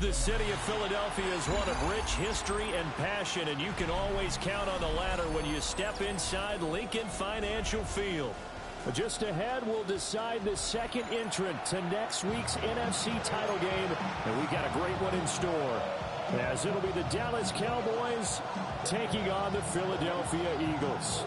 The city of Philadelphia is one of rich history and passion, and you can always count on the latter when you step inside Lincoln Financial Field. Just ahead, we'll decide the second entrant to next week's NFC title game, and we got a great one in store, as it'll be the Dallas Cowboys taking on the Philadelphia Eagles.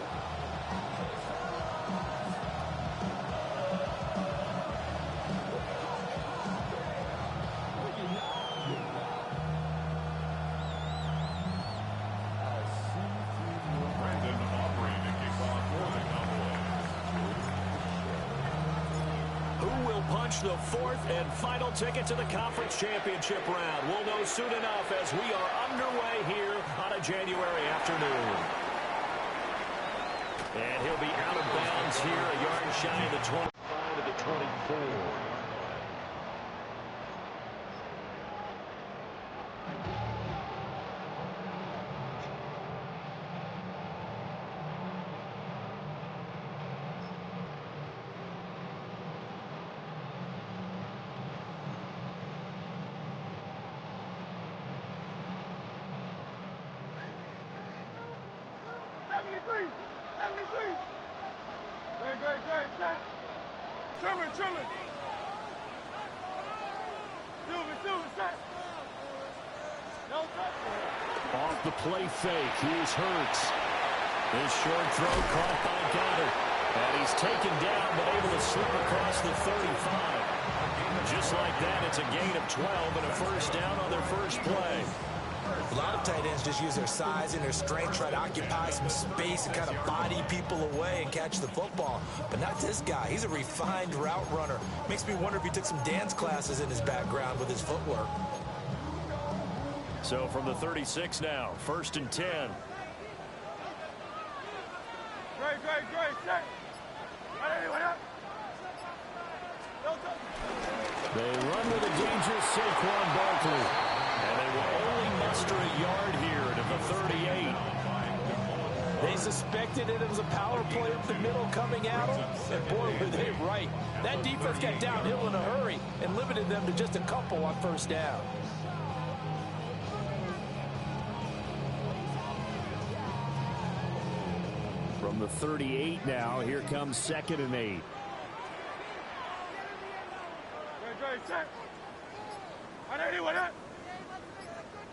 The fourth and final ticket to the conference championship round. We'll know soon enough as we are underway here on a January afternoon. And he'll be out of bounds here, a yard shy of the 25 to the 24. Off the play fake, here's Hurts. His short throw caught by Goddard. And he's taken down, but able to slip across the 35. Just like that, it's a gain of 12 and a first down on their first play. A lot of tight ends just use their size and their strength, try to occupy some space and kind of body people away and catch the football. But not this guy. He's a refined route runner. Makes me wonder if he took some dance classes in his background with his footwork. So from the 36 now, 1st and 10. They run with a dangerous Saquon Barkley. And they will only muster a yard here to the 38. They suspected it was a power play up the middle coming at them. And boy, were they right. That defense got downhill in a hurry and limited them to just a couple on first down. From the 38 now, here comes 2nd and 8.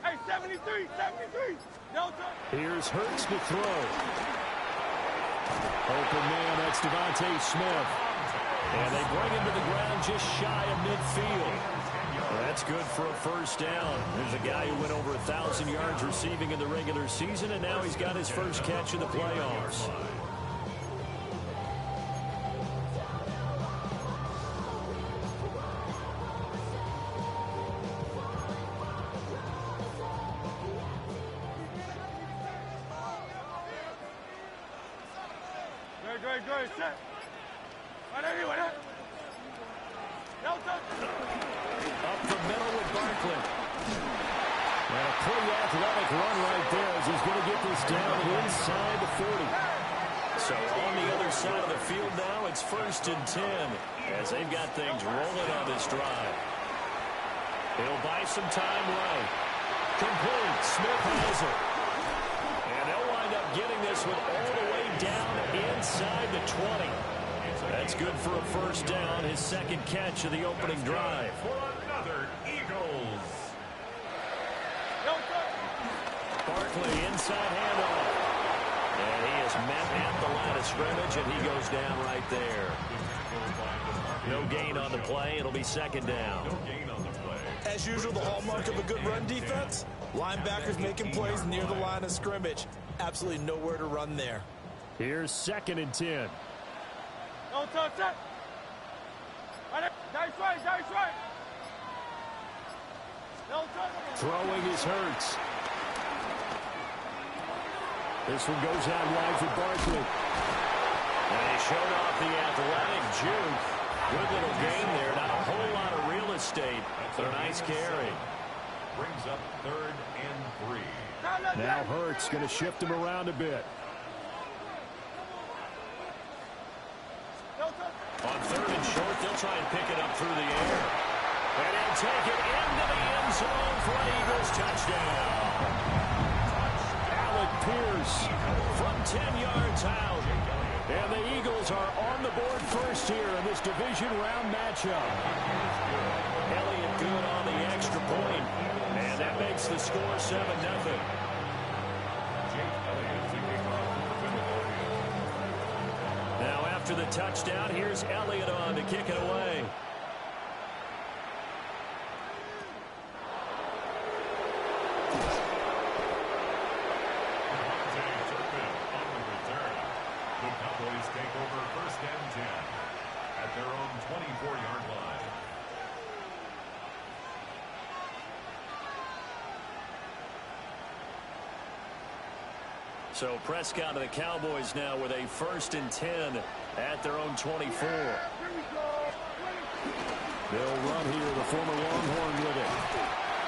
Hey, 73. Here's Hurts to throw. Open man, that's Devontae Smith. And they bring him to the ground just shy of midfield. Well, that's good for a first down. There's a guy who went over 1,000 yards receiving in the regular season, and now he's got his first catch in the playoffs. Up the middle with Barkley. And a pretty athletic run right there as he's going to get this down inside the 40. So on the other side of the field now, it's 1st and 10 as they've got things rolling on this drive. He'll buy some time right. Complete. Smith has it. And they'll wind up getting this one all the way down inside the 20. That's good for a first down, his second catch of the opening drive. For another Eagles. Barkley inside handoff. And he is met at the line of scrimmage, and he goes down right there. No gain on the play. It'll be 2nd down. As usual, the hallmark of a good run defense, linebackers making plays near the line of scrimmage. Absolutely nowhere to run there. Here's 2nd and 10. No touch it. Nice right. No touch. Throwing is Hurts. This one goes out wide for Barkley. And he showed off the athletic juke. Good little gain there. Not a whole lot of real estate, but a nice carry. Brings up 3rd and 3. Now Hurts going to shift him around a bit. On 3rd and short, they'll try and pick it up through the air. And will take it into the end zone for an Eagles touchdown. Alec Pierce from 10 yards out. And the Eagles are on the board first here in this division round matchup. Elliott good on the extra point. And that makes the score 7-0. Now after the touchdown, here's Elliott on to kick it away. The Cowboys take over 1st and 10 at their own 24-yard line. So Prescott and the Cowboys now with a 1st and 10 at their own 24. They'll run here, the former Longhorn with it.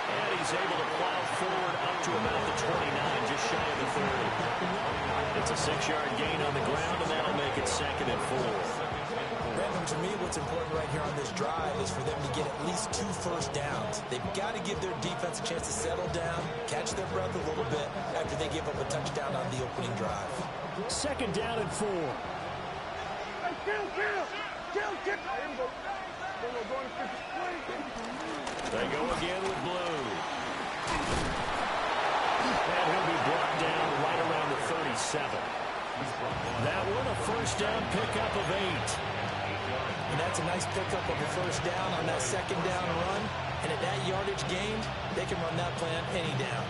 And he's able to plow forward up to about the 29, just shy of the 30. It's a 6-yard gain on the ground, and that'll make it 2nd and 4. Brandon, to me, what's important right here on this drive is for them to get at least 2 first downs. They've got to give their defense a chance to settle down, catch their breath a little bit after they give up a touchdown on the opening drive. 2nd down and 4. They go again with Blue. And he'll be brought down right around the 37. That one a 1st down pickup of 8. And that's a nice pickup of a 1st down on that 2nd down run. And at that yardage gained, they can run that plan any down.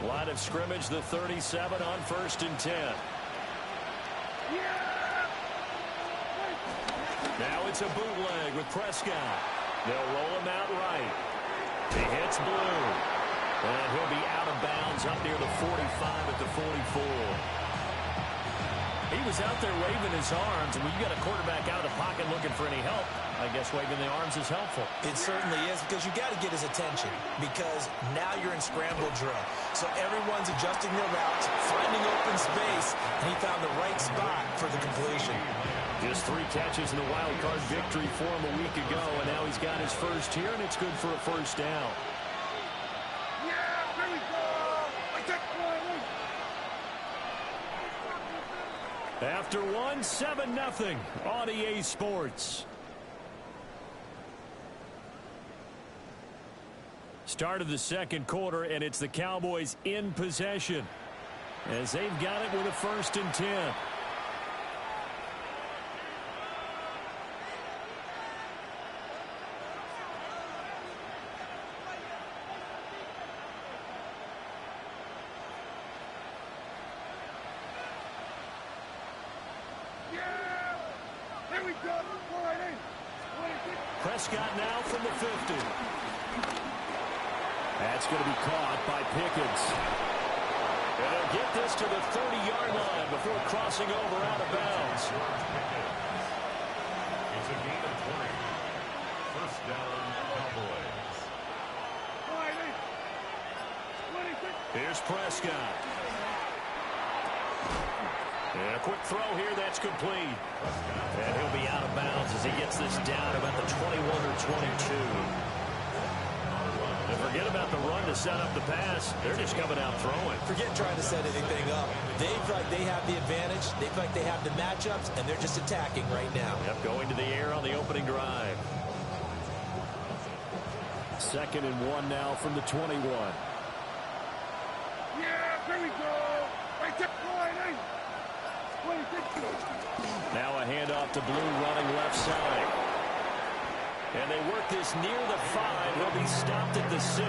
Line of scrimmage, the 37 on 1st and 10. Now it's a bootleg with Prescott. They'll roll him out right. He hits Blue. And he'll be out of bounds up near the 45 at the 44. He was out there waving his arms, and when you got a quarterback out of the pocket looking for any help, I guess waving the arms is helpful. It certainly is, because you got to get his attention, because now you're in scramble drill. So everyone's adjusting their routes, finding open space, and he found the right spot for the completion. Just 3 catches in the wild card victory for him a week ago, and now he's got his first here, and it's good for a 1st down. After 1, 7-0 on EA Sports. Start of the 2nd quarter, and it's the Cowboys in possession as they've got it with a 1st and 10. Prescott now from the 50. That's going to be caught by Pickens. And they'll get this to the 30-yard line before crossing over out of bounds. It's a gain of 20. 1st down, Cowboys. Here's Prescott. And a quick throw here, that's complete. And he'll be out of bounds as he gets this down about the 21 or 22. And forget about the run to set up the pass. They're just coming out throwing. Forget trying to set anything up. They feel like they have the advantage. They feel like they have the matchups, and they're just attacking right now. Yep, going to the air on the opening drive. 2nd and 1 now from the 21. Here we go. Right there, Now a handoff to Blue running left side. And they work this near the 5. He'll be stopped at the 6.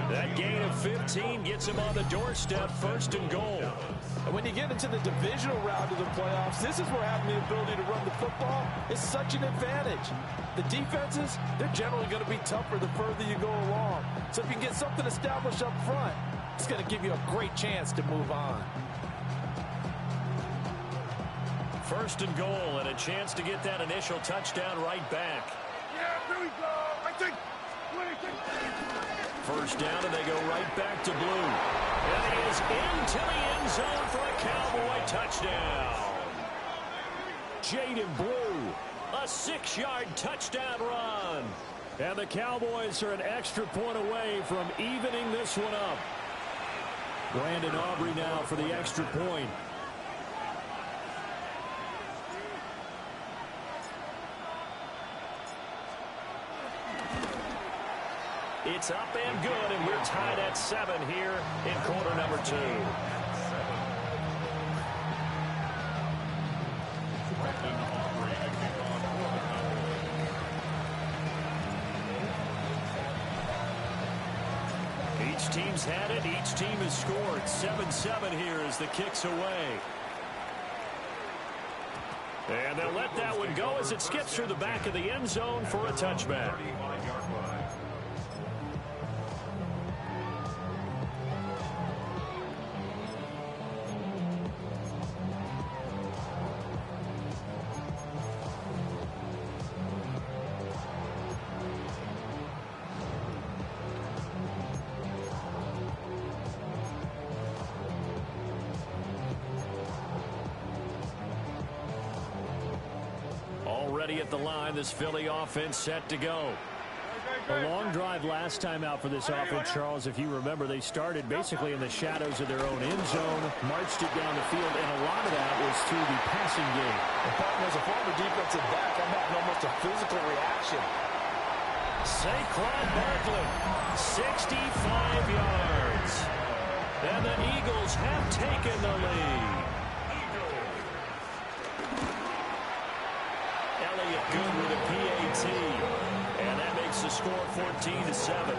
That gain of 15 gets him on the doorstep, 1st and goal. And when you get into the divisional round of the playoffs, this is where having the ability to run the football is such an advantage. The defenses, they're generally going to be tougher the further you go along. So if you can get something established up front, it's going to give you a great chance to move on. 1st and goal, and a chance to get that initial touchdown right back. Here we go. I think 1st down, and they go right back to Blue. And he is into the end zone for a Cowboy touchdown. Jaden Blue, a 6 26-yard touchdown run. And the Cowboys are an extra point away from evening this one up. Brandon Aubrey now for the extra point. It's up and good, and we're tied at 7 here in quarter number 2. Each team's had it. Each team has scored. 7-7 here as the kick's away. And they'll let that one go as it skips through the back of the end zone for a touchback. Already at the line, this Philly offense set to go. A long drive last time out for this offense, Charles. If you remember, they started basically in the shadows of their own end zone, marched it down the field, and a lot of that was through the passing game. And partner, as a former defensive back, I'm having almost a physical reaction. Saquon Barkley, 65 yards. And the Eagles have taken the lead. Elliott good with a PAT. And that makes the score 14-7.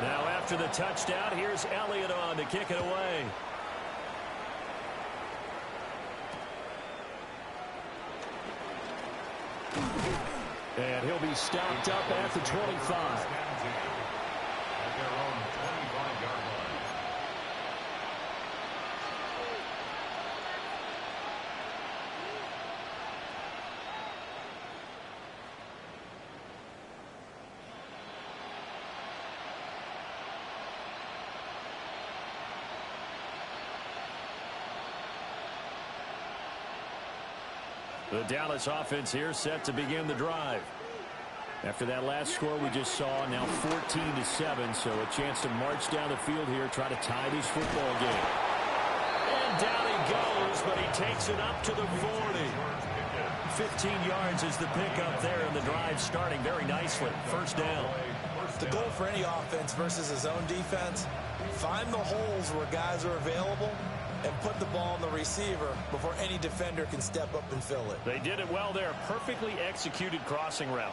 Now after the touchdown, here's Elliott on to kick it away. And he'll be stopped up at the 25. At their own 25-yard line. The Dallas offense here set to begin the drive. After that last score we just saw, now 14-7, so a chance to march down the field here, try to tie this football game. And down he goes, but he takes it up to the 40. 15 yards is the pickup there, and the drive starting very nicely. First down. The goal for any offense versus his own defense, find the holes where guys are available and put the ball on the receiver before any defender can step up and fill it. They did it well there. Perfectly executed crossing route.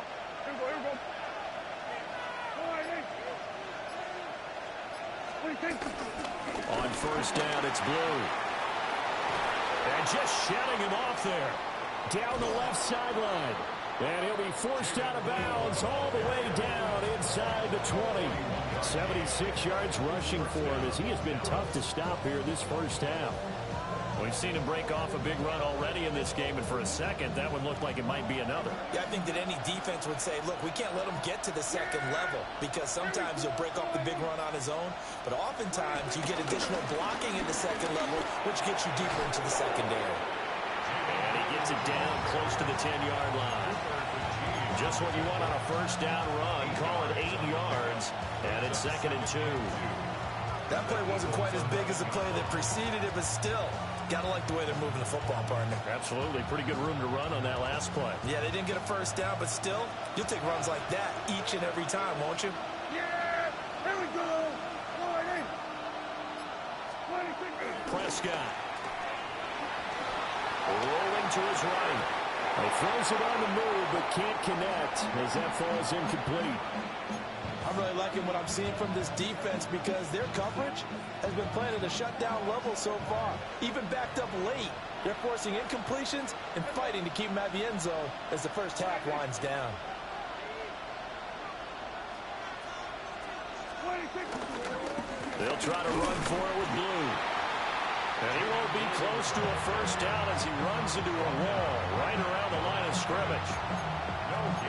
On first down, it's Blue. And just shutting him off there. Down the left sideline. And he'll be forced out of bounds all the way down inside the 20. 76 yards rushing for him as he has been tough to stop here this first half. We've seen him break off a big run already in this game, and for a second, that one looked like it might be another. Yeah, I think that any defense would say, look, we can't let him get to the second level because sometimes he'll break off the big run on his own, but oftentimes you get additional blocking in the second level, which gets you deeper into the secondary. And he gets it down close to the 10-yard line. Just what you want on a first down run. Call it 8 yards, and it's 2nd and 2. That play wasn't quite as big as the play that preceded it, but still, got to like the way they're moving the football, partner. Absolutely. Pretty good room to run on that last play. Yeah, they didn't get a first down, but still, you'll take runs like that each and every time, won't you? Yeah, here we go. Prescott. Rolling to his right. He throws it on the move, but can't connect as that falls incomplete. I'm really liking what I'm seeing from this defense because their coverage has been playing at a shutdown level so far. Even backed up late, they're forcing incompletions and fighting to keep them at the end zone as the first half winds down. They'll try to run for it with Blue. And he won't be close to a first down as he runs into a wall right around the line of scrimmage.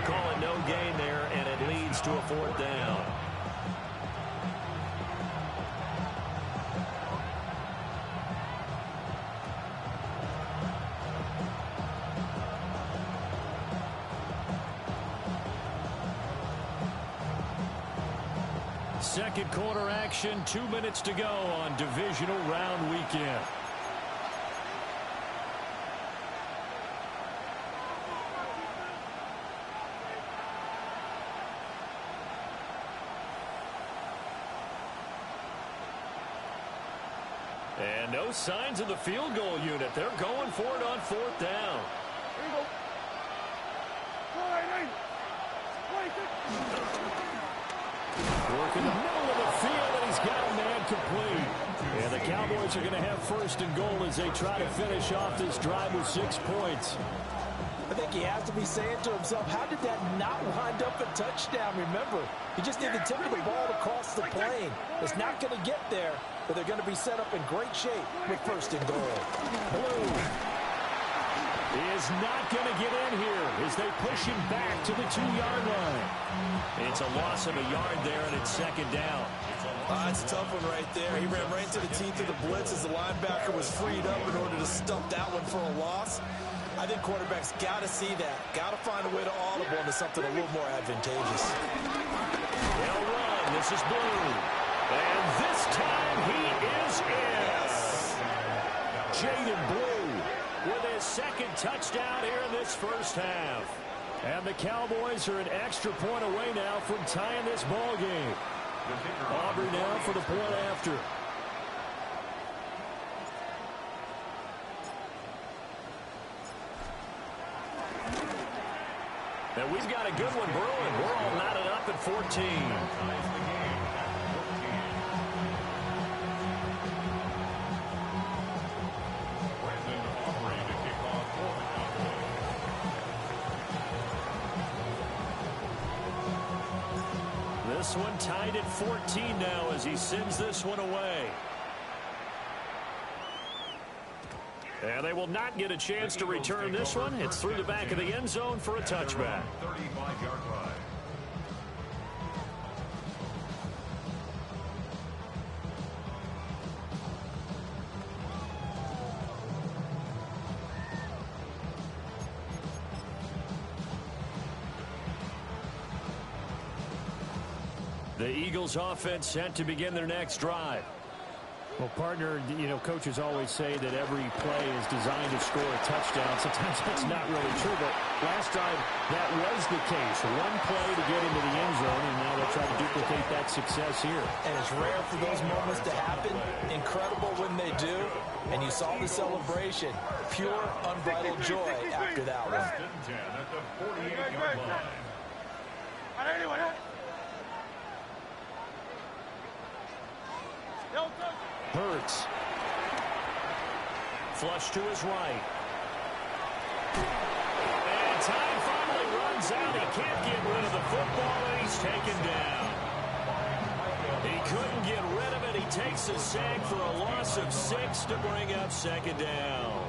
Call it no gain there, and it leads to a fourth down. Second quarter action, 2 minutes to go on divisional round weekend. And no signs of the field goal unit. They're going for it on fourth down. Here you go. Work in the middle of the field, and he's got a man complete. And the Cowboys are going to have first and goal as they try to finish off this drive with 6 points. I think he has to be saying to himself, how did that not wind up a touchdown? Remember, he just needed the tip of the ball to cross the plane. It's not going to get there, but they're going to be set up in great shape with first and goal. Blue is not going to get in here as they push him back to the 2-yard line. It's a loss of a yard there, and it's second down. That's a tough one right there. He ran right to the teeth of the blitz as the linebacker was freed up in order to stump that one for a loss. I think quarterbacks got to see that. Got to find a way to audible into something a little more advantageous. They'll run. This is Blue. And this time he is in. Jaden Blue with his second touchdown here in this first half. And the Cowboys are an extra point away now from tying this ball game. Aubrey now for the point after. And we've got a good one brewing. We're all knotted up at 14. This one tied at 14 now as he sends this one away. And they will not get a chance to return this one. It's through the back of the end zone for a touchback. 35-yard line. The Eagles offense set to begin their next drive. Well, partner, you know, coaches always say that every play is designed to score a touchdown. Sometimes that's not really true, but last drive that was the case. One play to get into the end zone, and now they'll try to duplicate that success here. And it's rare for those moments to happen. Incredible when they do. And you saw the celebration. Pure, unbridled joy after that one. First and 10 at the 48-yard line. Hurts. Flush to his right. And time finally runs out. He can't get rid of the football, and he's taken down. He couldn't get rid of it. He takes a sack for a loss of 6 to bring up second down.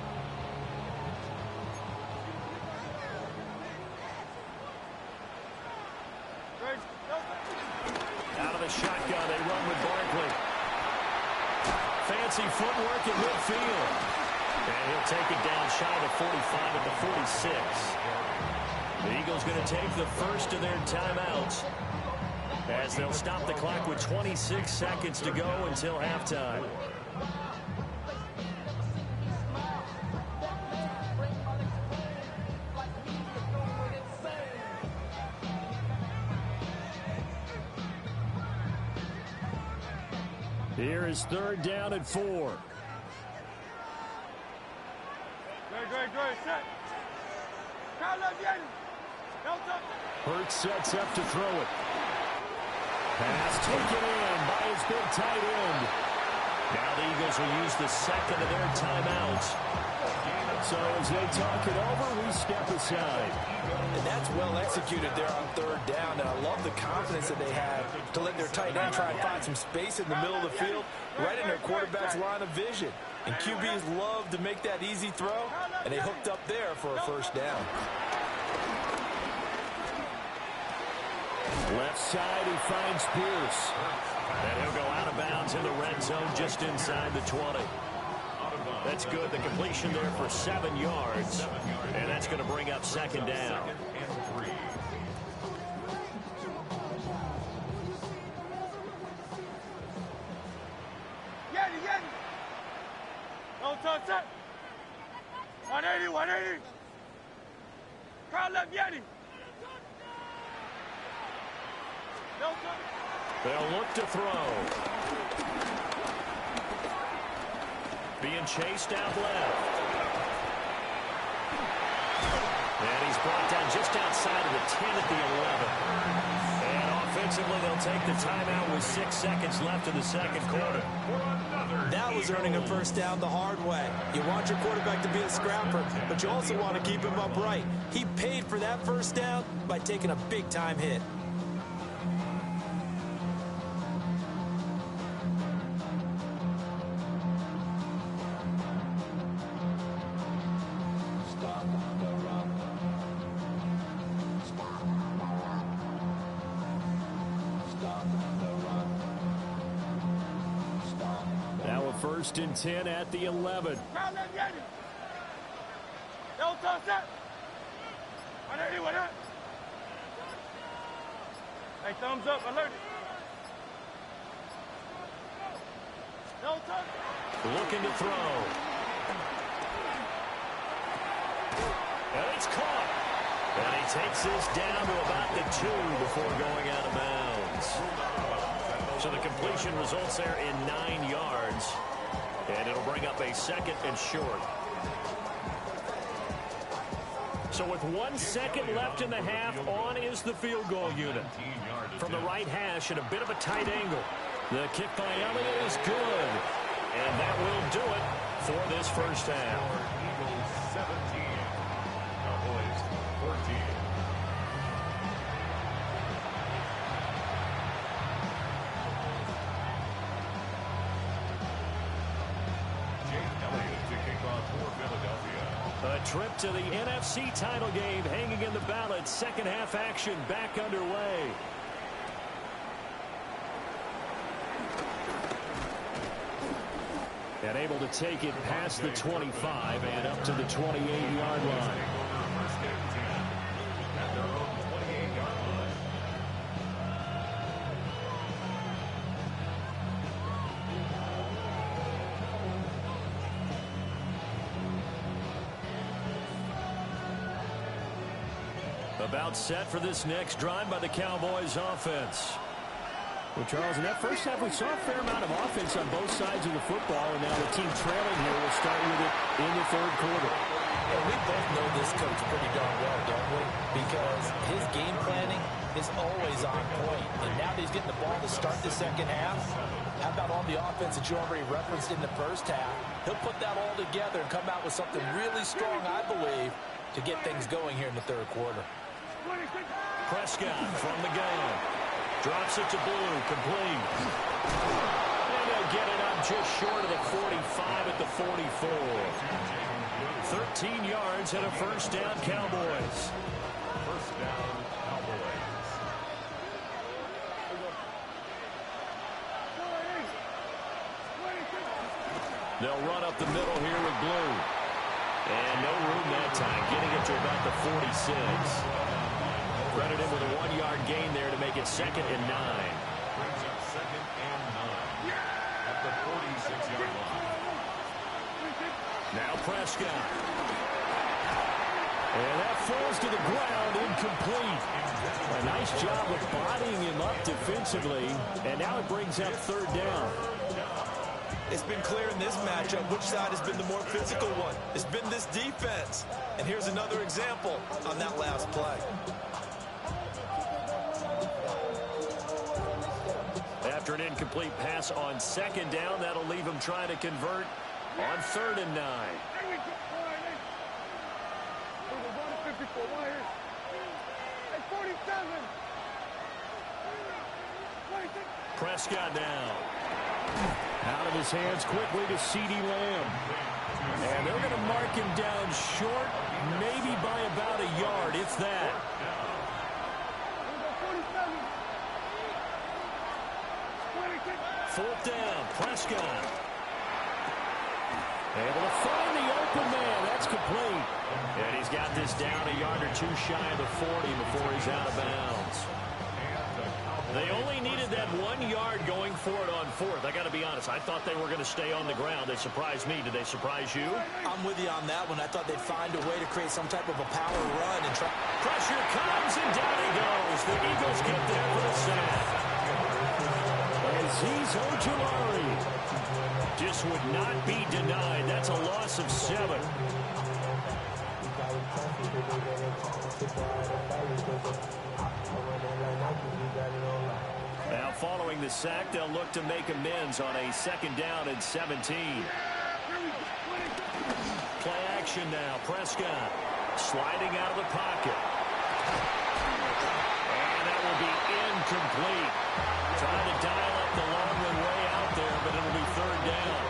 Out of the shotgun, they run with Barkley. Fancy footwork in midfield. And he'll take it down shy of the 45 at the 46. The Eagles going to take the first of their timeouts as they'll stop the clock with 26 seconds to go until halftime. Here is third down at 4. Good, set. Hurts sets up to throw it. Pass taken in by his big tight end. Now the Eagles will use the second of their timeouts. So as they talk it over, we step aside. And that's well executed there on third down. And I love the confidence that they have to let their tight end try and find some space in the middle of the field, right in their quarterback's line of vision. And QBs love to make that easy throw, and they hooked up there for a first down. Left side, he finds Pierce. And he'll go out of bounds in the red zone just inside the 20. That's good. The completion there for 7 yards. And that's going to bring up second down. Don't touch it. 180, 180. Crowd left Yeti. They'll look to throw. Being chased out left. And he's brought down just outside of the 10 at the 11. And offensively, they'll take the timeout with 6 seconds left in the second quarter. That was earning a first down the hard way. You want your quarterback to be a scrapper, but you also want to keep him upright. He paid for that first down by taking a big-time hit. First and 10 at the 11. Don't touch it. 180, 180. Hey, thumbs up, alert it. Don't touch it. Looking to throw. And it's caught. And he takes this down to about the 2 before going out of bounds. So the completion results there in 9 yards. And it'll bring up a second and short. So with 1 second left in the half, on is the field goal unit. From the right hash at a bit of a tight angle. The kick by Elliott is good. And that will do it for this first half. Eagles 17. Cowboys 14. A trip to the NFC title game hanging in the balance. Second half action back underway. And able to take it past the 25 and up to the 28-yard line. About set for this next drive by the Cowboys offense. Well, Charles, in that first half, we saw a fair amount of offense on both sides of the football, and now the team trailing here will start with it in the third quarter. And we both know this coach pretty darn well, don't we? Because his game planning is always on point. And now that he's getting the ball to start the second half, how about all the offense that you already referenced in the first half? He'll put that all together and come out with something really strong, I believe, to get things going here in the third quarter. Prescott from the gun. Drops it to Blue, complete. And they'll get it up just short of the 45 at the 44. 13 yards and a first down, Cowboys. First down, Cowboys. They'll run up the middle here with Blue. And no room that time, getting it to about the 46. Credit him with a 1-yard gain there to make it 2nd and 9. Brings up 2nd and 9 at the 46-yard line. Now Prescott. And that falls to the ground, incomplete. A nice job of bodying him up defensively. And now it brings up 3rd down. It's been clear in this matchup which side has been the more physical one. It's been this defense. And here's another example on that last play. After an incomplete pass on 2nd down, that'll leave him trying to convert on 3rd and 9. Prescott now. Out of his hands quickly to CeeDee Lamb. And they're going to mark him down short, maybe by about a yard, if that. Fourth down, Prescott. Able to find the open man. That's complete. And he's got this down a yard or two shy of the 40 before he's out of bounds. They only needed that 1 yard going for it on fourth. I got to be honest, I thought they were going to stay on the ground. They surprised me. Did they surprise you? I'm with you on that one. I thought they'd find a way to create some type of a power run and try. Pressure comes, and down he goes. The Eagles get there for the sack. Azeez Ojulari just would not be denied. That's a loss of 7. Now, following the sack, they'll look to make amends on a 2nd down and 17. Play action now. Prescott sliding out of the pocket. And that will be incomplete. Trying to dial up the long one way out there, but it'll be 3rd down.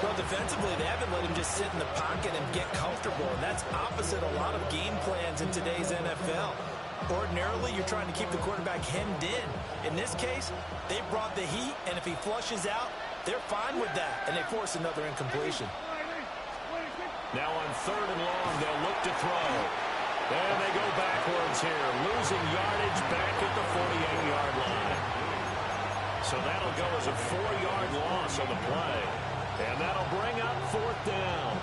Well, defensively, they haven't let him just sit in the pocket and get comfortable, and that's opposite a lot of game plans in today's NFL. Ordinarily, you're trying to keep the quarterback hemmed in. In this case, they brought the heat, and if he flushes out, they're fine with that, and they force another incompletion. Now on 3rd and long, they'll look to throw. And they go backwards here, losing yardage back at the 48-yard line. So that'll go as a 4-yard loss on the play. And that'll bring up 4th down.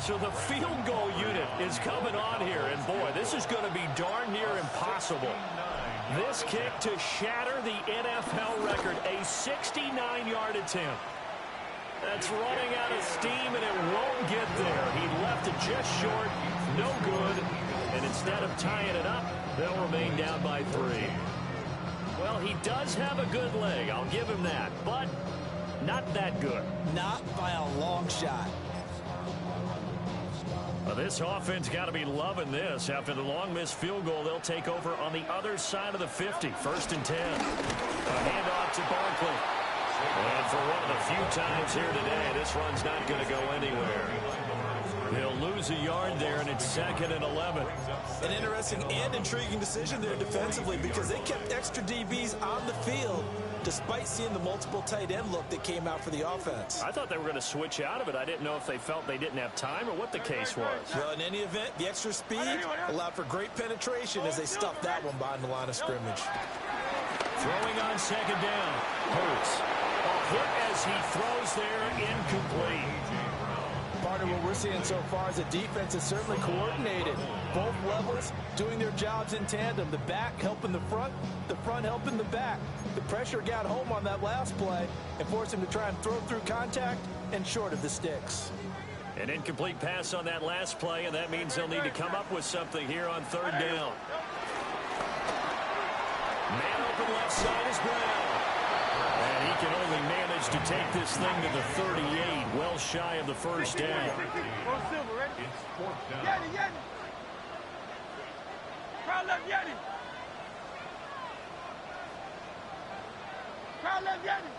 So the field goal unit is coming on here, and boy, this is going to be darn near impossible. This kick to shatter the NFL record, a 69-yard attempt. That's running out of steam, and it won't get there. He left it just short, no good, and instead of tying it up, they'll remain down by 3. Well, he does have a good leg, I'll give him that, but not that good. Not by a long shot. Well, this offense got to be loving this. After the long missed field goal, they'll take over on the other side of the 50. 1st and 10. A handoff to Barkley. And for one of the few times here today, this run's not going to go anywhere. They'll lose a yard there, and it's 2nd and 11. An interesting and intriguing decision there defensively because they kept extra DBs on the field despite seeing the multiple tight end look that came out for the offense. I thought they were going to switch out of it. I didn't know if they felt they didn't have time or what the case was. Well, in any event, the extra speed allowed for great penetration as they stuffed that one behind the line of scrimmage. Throwing on 2nd down. Hurts. A hit as he throws there, incomplete. Part of what we're seeing so far is the defense is certainly coordinated. Both levels doing their jobs in tandem. The back helping the front helping the back. The pressure got home on that last play and forced him to try and throw through contact and short of the sticks. An incomplete pass on that last play, and that means they'll need to come up with something here on 3rd down. Man open left side is Brown. And he can only manage to take this thing to the 38, well shy of the 1st down. It's 4th down. Yeti! Crowd left Yeti! Crowd left Yeti!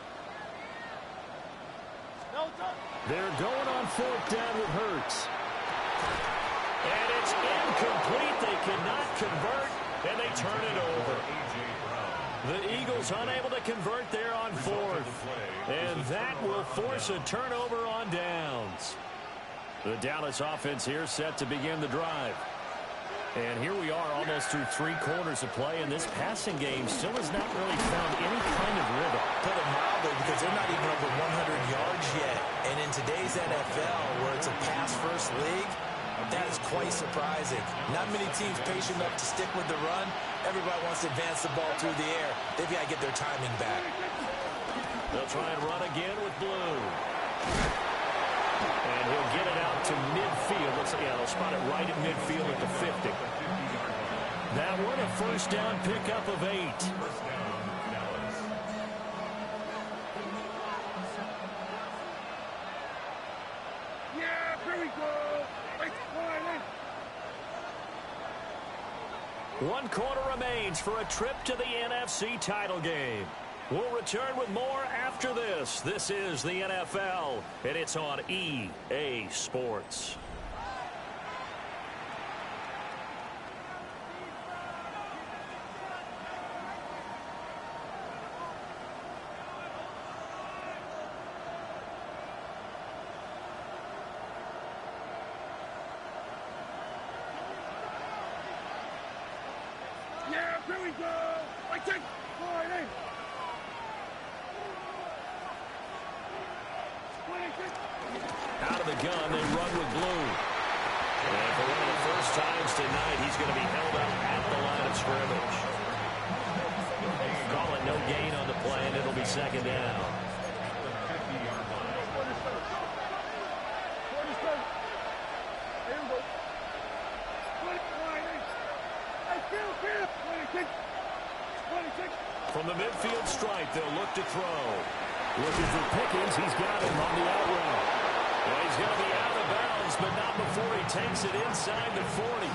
No touch! They're going on 4th down with Hurts. And it's incomplete. They cannot convert, and they turn it over. The Eagles unable to convert there on 4th. And that will force a turnover on downs. The Dallas offense here set to begin the drive. And here we are almost through 3 quarters of play, and this passing game still has not really found any kind of rhythm. Put it mildly, because they're not even over 100 yards yet. And in today's NFL, where it's a pass-first league, that is quite surprising. Not many teams patient enough to stick with the run. Everybody wants to advance the ball through the air. They've got to get their timing back. They'll try and run again with Blue. And he'll get it out to midfield. Looks like, yeah, they'll spot it right at midfield at the 50. That one a 1st down pickup of 8. 1 quarter remains for a trip to the NFC title game. We'll return with more after this. This is the NFL, and it's on EA Sports. Yeah, here we go. I take 40. 26. Out of the gun, they run with blue. And for one of the first times tonight, he's going to be held up at the line of scrimmage. Call it no gain on the play, and it'll be second down. From the midfield stripe, they'll look to throw. Looking for Pickens. He's got him on the out route. Well, he's going to be out of bounds, but not before he takes it inside the 40.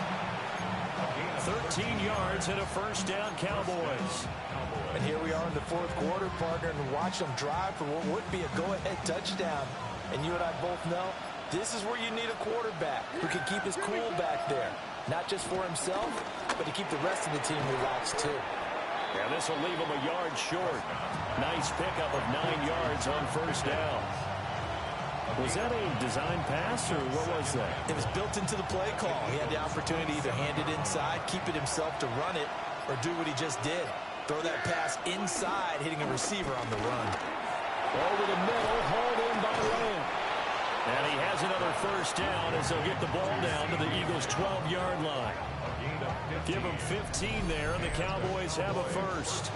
13 yards and a first down, Cowboys. And here we are in the fourth quarter, partner, and watch them drive for what would be a go-ahead touchdown. And you and I both know this is where you need a quarterback who can keep his cool back there. Not just for himself, but to keep the rest of the team relaxed, too. And this will leave him a yard short. Nice pickup of 9 yards on first down. Was that a design pass, or what was that? It was built into the play call. He had the opportunity to either hand it inside, keep it himself to run it, or do what he just did. Throw that pass inside, hitting a receiver on the run. Over the middle, hauled in by Lamb. And he has another first down as they'll get the ball down to the Eagles' 12-yard line. Give them 15 there, and the Cowboys have a first.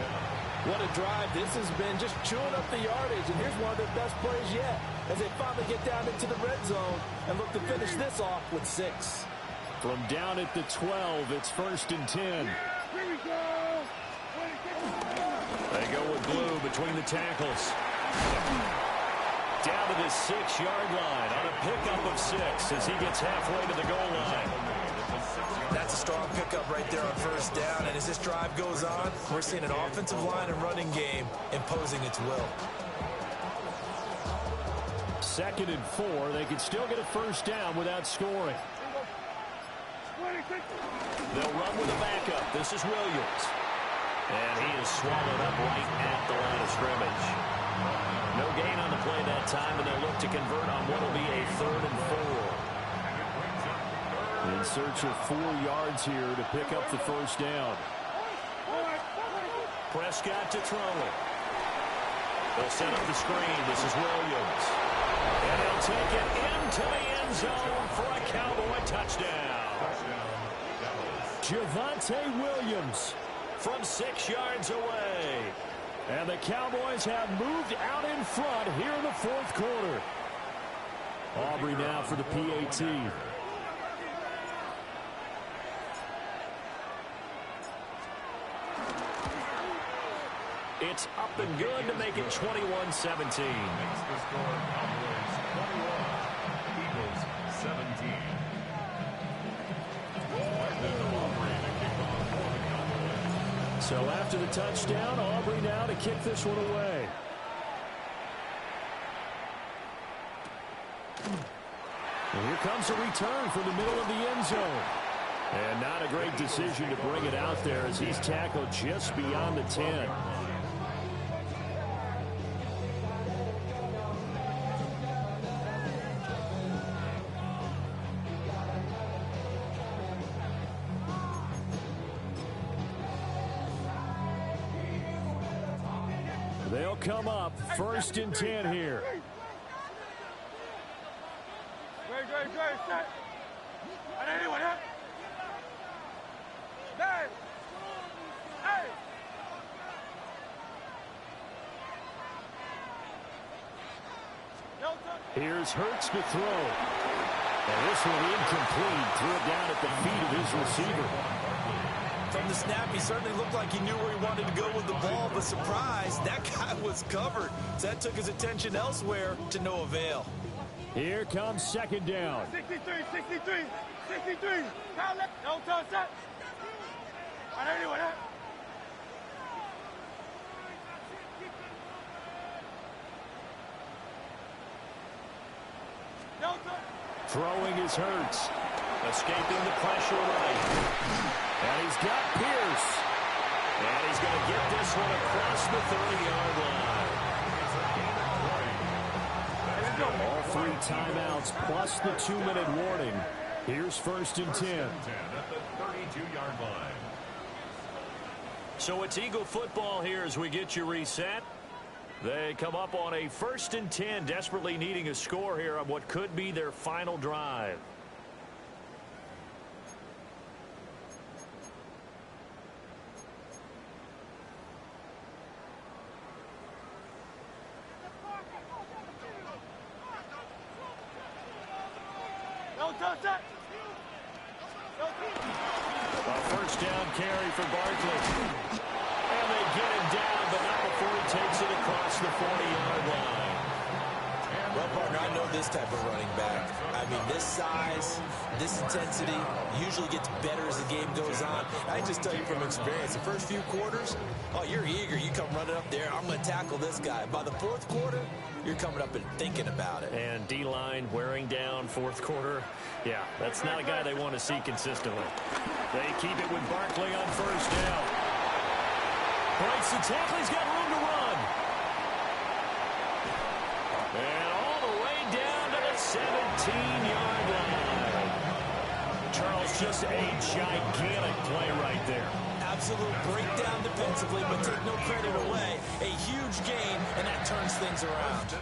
What a drive this has been, just chewing up the yardage. And here's one of their best plays yet as they finally get down into the red zone and look to finish this off with 6. From down at the 12, it's 1st and 10. Here we go. They go with blue between the tackles. Down to the 6-yard line on a pickup of 6 as he gets halfway to the goal line. That's a strong pickup right there on first down. And as this drive goes on, we're seeing an offensive line and running game imposing its will. 2nd and 4. They can still get a first down without scoring. They'll run with a backup. This is Williams. And he is swallowed up right at the line of scrimmage. No gain on the play that time, and they'll look to convert on what will be a 3rd and 4. In search of 4 yards here to pick up the first down. Prescott to throw it. They'll set up the screen. This is Williams. And they'll take it into the end zone for a Cowboy touchdown. Javonte Williams from 6 yards away. And the Cowboys have moved out in front here in the fourth quarter. Aubrey now for the PAT. It's up and good to make it 21-17. Makes the score Cowboys 21, Eagles 17. So after the touchdown, Aubrey now to kick this one away. And here comes a return from the middle of the end zone. And not a great decision to bring it out there as he's tackled just beyond the 10. They'll come up 1st and 10 here. Great, set. Anyone up? Hey! Here's Hurts to throw. And this one incomplete. Threw it down at the feet of his receiver. From the snap, he certainly looked like he knew where he wanted to go with the ball, but surprise, that guy was covered. So that took his attention elsewhere to no avail. Here comes 2nd down. 63. No touch, set. Throwing his Hurts. Escaping the pressure right. And he's got Pierce. And he's going to get this one across the 30-yard line. All 3 timeouts plus the 2-minute warning. Here's 1st and 10. At the 32-yard line. So it's Eagle football here as we get you reset. They come up on a 1st and 10, desperately needing a score here on what could be their final drive. A 1st down carry for Barkley. And they get him down, but not before he takes it across the 40-yard line. Well, partner, I know this type of running back. I mean, this size, this intensity usually gets better as the game goes on. I can just tell you from experience, the first few quarters, oh, you're eager. You come running up there, I'm going to tackle this guy. By the 4th quarter, you're coming up and thinking about it. And D-line wearing down 4th quarter. Yeah, that's not a guy they want to see consistently. They keep it with Barkley on 1st down. Breaks the tackle. He's got room to run. And all the way down to the 17-yard line. Charles, just a gigantic play right there. Absolute breakdown defensively, but take no credit away. A huge gain, and that turns things around. 10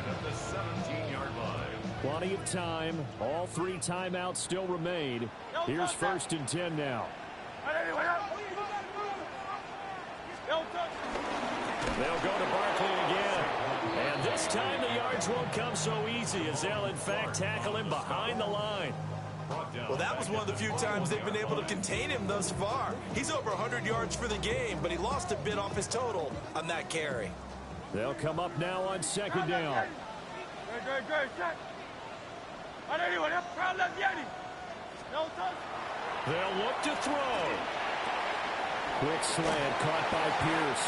at the 17-yard line. Plenty of time. All 3 timeouts still remain. Here's 1st and 10 now. They'll go to Barkley again. And this time the yards won't come so easy as they'll, in fact, tackle him behind the line. Well, that was one of the few times they've been able to contain him thus far. He's over 100 yards for the game, but he lost a bit off his total on that carry. They'll come up now on 2nd down. They'll look to throw. Quick slant caught by Pierce.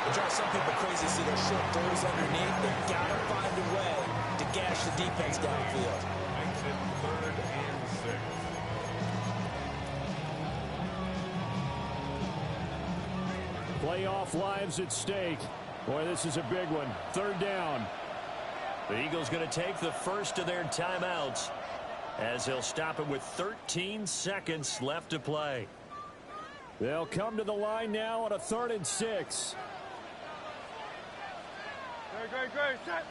It drives some people crazy to see their short throws underneath. They've got to find a way to gash the defense downfield. Makes it 3rd and 6. Playoff lives at stake. Boy, this is a big one. 3rd down. The Eagles going to take the first of their timeouts as they'll stop it with 13 seconds left to play. They'll come to the line now on a 3rd and 6. Great. Set.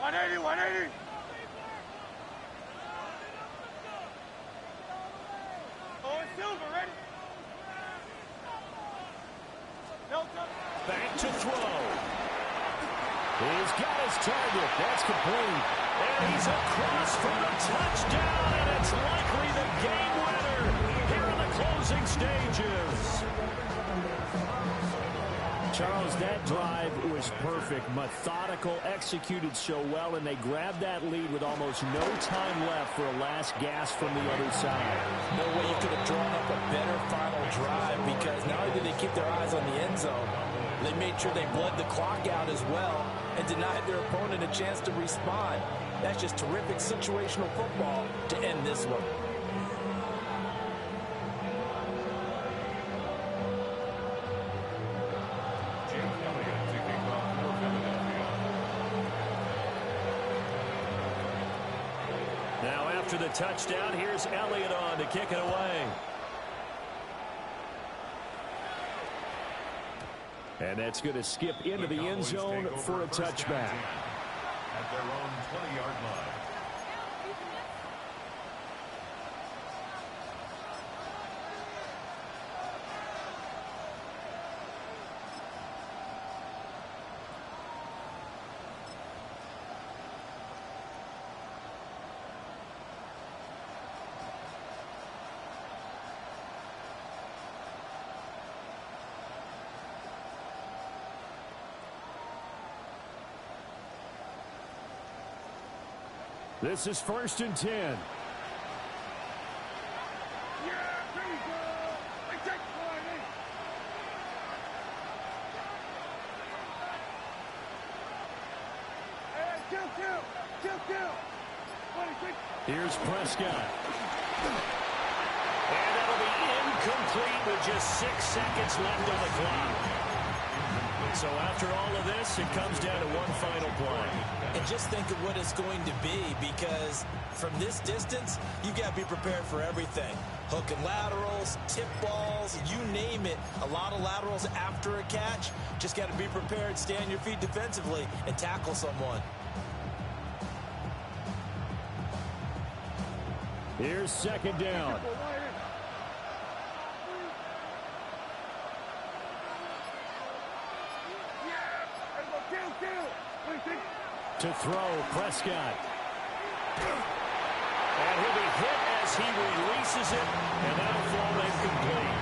180. Oh, it's Silver, ready? Back to throw. He's got his target. That's complete. And he's across for a touchdown, and it's likely the game winner here in the closing stages. Charles, that drive was perfect. Methodical, executed so well, and they grabbed that lead with almost no time left for a last gasp from the other side. No way you could have drawn up a better final drive, because not only did they keep their eyes on the end zone, they made sure they bled the clock out as well and denied their opponent a chance to respond. That's just terrific situational football to end this one. Now after the touchdown, here's Elliott on to kick it away. And that's going to skip into the end zone for a touchback. At their own 20-yard line. This is 1st and 10. Here's Prescott. And that'll be incomplete with just 6 seconds left on the clock. So after all of this, it comes down to one final play. And just think of what it's going to be, because from this distance, you've got to be prepared for everything. Hook and laterals, tip balls, you name it. A lot of laterals after a catch. Just got to be prepared, stay on your feet defensively, and tackle someone. Here's second down. To throw, Prescott. And he'll be hit as he releases it, and that'll fall incomplete.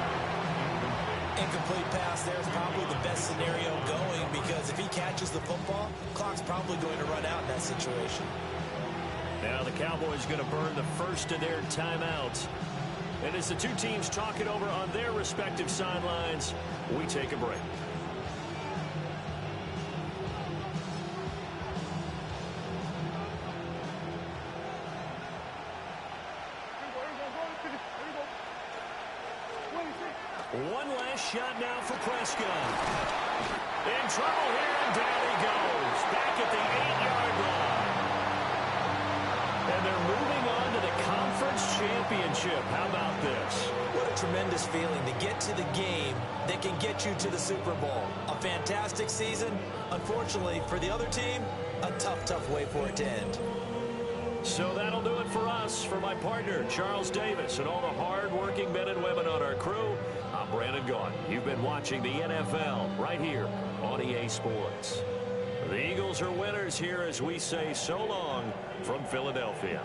Incomplete pass there is probably the best scenario going, because if he catches the football, clock's probably going to run out in that situation. Now the Cowboys going to burn the first of their timeouts. And as the two teams talk it over on their respective sidelines, we take a break. One last shot now for Prescott. In trouble here, and down he goes. Back at the 8-yard line. And they're moving on to the conference championship. How about this? What a tremendous feeling to get to the game that can get you to the Super Bowl. A fantastic season. Unfortunately, for the other team, a tough, tough way for it to end. So that'll do it for us. For my partner, Charles Davis, and all the hard-working men and women on our crew, I'm Brandon Gaughan. You've been watching the NFL right here on EA Sports. The Eagles are winners here as we say so long from Philadelphia.